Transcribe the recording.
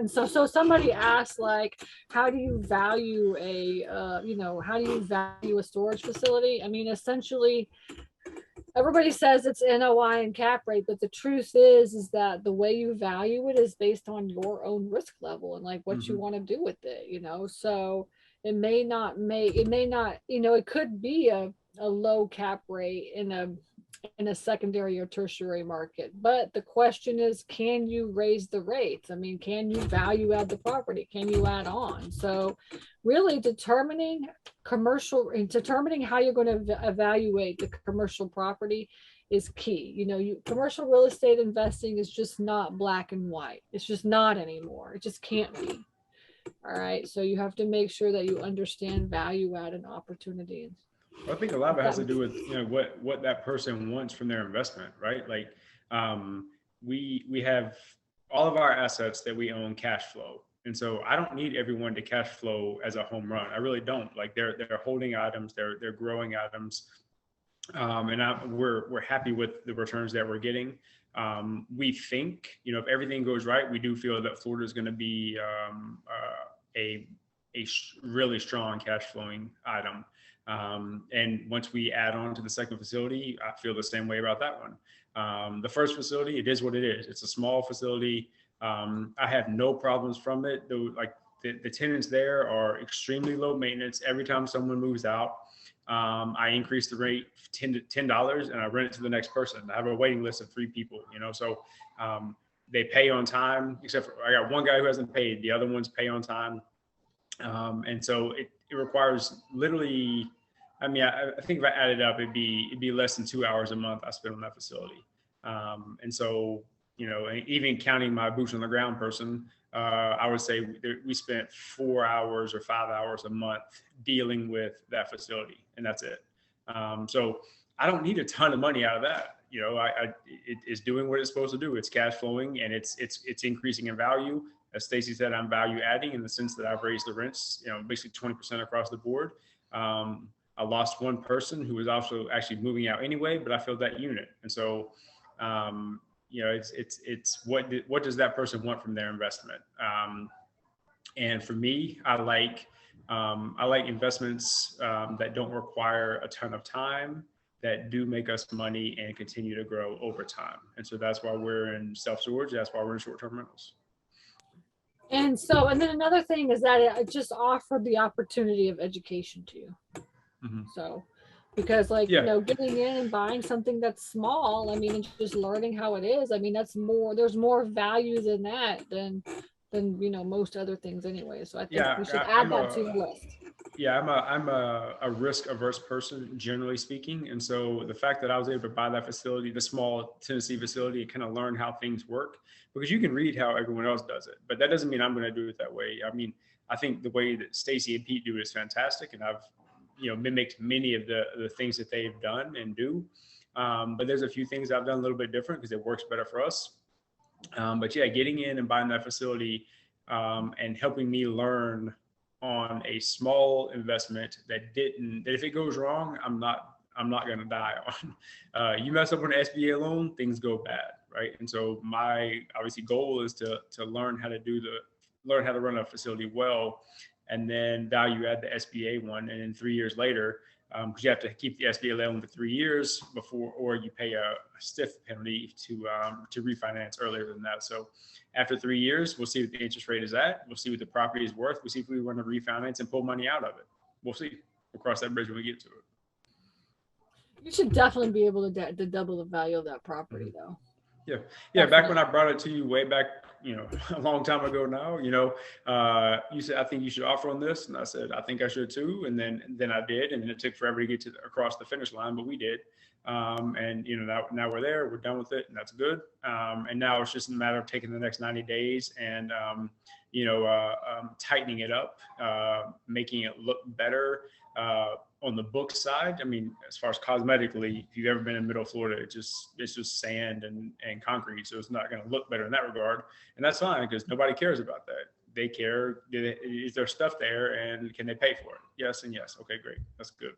So somebody asked, like, how do you value how do you value a storage facility? I mean, essentially, everybody says it's NOI and cap rate, but the truth is that the way you value it is based on your own risk level and like what you want to do with it. So it may not, it could be a low cap rate in a secondary or tertiary market. But the question is, can you raise the rates? I mean, can you value add the property? Can you add on? So really determining how you're going to evaluate the commercial property is key. Commercial real estate investing is just not black and white. It's just not anymore. It just can't be. All right. So you have to make sure that you understand value add and opportunities. I think a lot of it has to do with what that person wants from their investment, right? Like we have all of our assets that we own cash flow, and so I don't need everyone to cash flow as a home run. I really don't. Like they're holding items, they're growing items, and we're happy with the returns that we're getting. We think if everything goes right, we do feel that Florida is going to be a really strong cash flowing item. And once we add on to the second facility, I feel the same way about that one. The first facility, it is what it is. It's a small facility. I have no problems from it. Though, like the tenants there are extremely low maintenance. Every time someone moves out, I increase the rate $10 and I rent it to the next person. I have a waiting list of 3 people, so they pay on time, except for I got one guy who hasn't paid. The other ones pay on time. And so it requires literally, I think if I added up, it'd be less than 2 hours a month I spend on that facility. And so, even counting my boots on the ground person, I would say we spent 4 hours or 5 hours a month dealing with that facility, and that's it. So I don't need a ton of money out of that. It is doing what it's supposed to do. It's cash flowing and it's increasing in value. As Stacy said, I'm value adding in the sense that I've raised the rents, basically 20% across the board. I lost one person who was also actually moving out anyway, but I filled that unit. And so, it's what does that person want from their investment? And for me, I like investments that don't require a ton of time, that do make us money and continue to grow over time. And so that's why we're in self-storage. That's why we're in short-term rentals. And then another thing is that it just offered the opportunity of education to you. Mm-hmm. So, because getting in and buying something that's small, I mean, and just learning how it is, I mean, there's more value than that than most other things anyway. So I think we should add that to your list. Yeah, I'm a risk-averse person, generally speaking. And so the fact that I was able to buy that facility, the small Tennessee facility, and kind of learn how things work, because you can read how everyone else does it, but that doesn't mean I'm going to do it that way. I mean, I think the way that Stacy and Pete do it is fantastic, and I've mimicked many of the things that they've done and do. But there's a few things I've done a little bit different because it works better for us. But yeah, getting in and buying that facility and helping me learn on a small investment that if it goes wrong, I'm not going to die on. You mess up on an SBA loan, things go bad, right? And so my obviously goal is to learn how to run a facility well, and then value add the SBA one. And then 3 years later, because you have to keep the SBA loan for 3 years before, or you pay a stiff penalty to refinance earlier than that. So after 3 years, we'll see what the interest rate is at. We'll see what the property is worth. We'll see if we want to refinance and pull money out of it. We'll see. We'll cross that bridge when we get to it. You should definitely be able to double the value of that property, though. Yeah. Definitely. Back when I brought it to you way back, a long time ago now, you said, I think you should offer on this. And I said, I think I should too. And then I did. And then it took forever to get across the finish line, but we did. And now we're there, we're done with it, and that's good. And now it's just a matter of taking the next 90 days and, tightening it up, making it look better, on the book side. I mean, as far as cosmetically, if you've ever been in Middle Florida, it's just sand and concrete. So it's not going to look better in that regard. And that's fine, because nobody cares about that. They care, is there stuff there and can they pay for it? Yes and yes. Okay, great. That's good.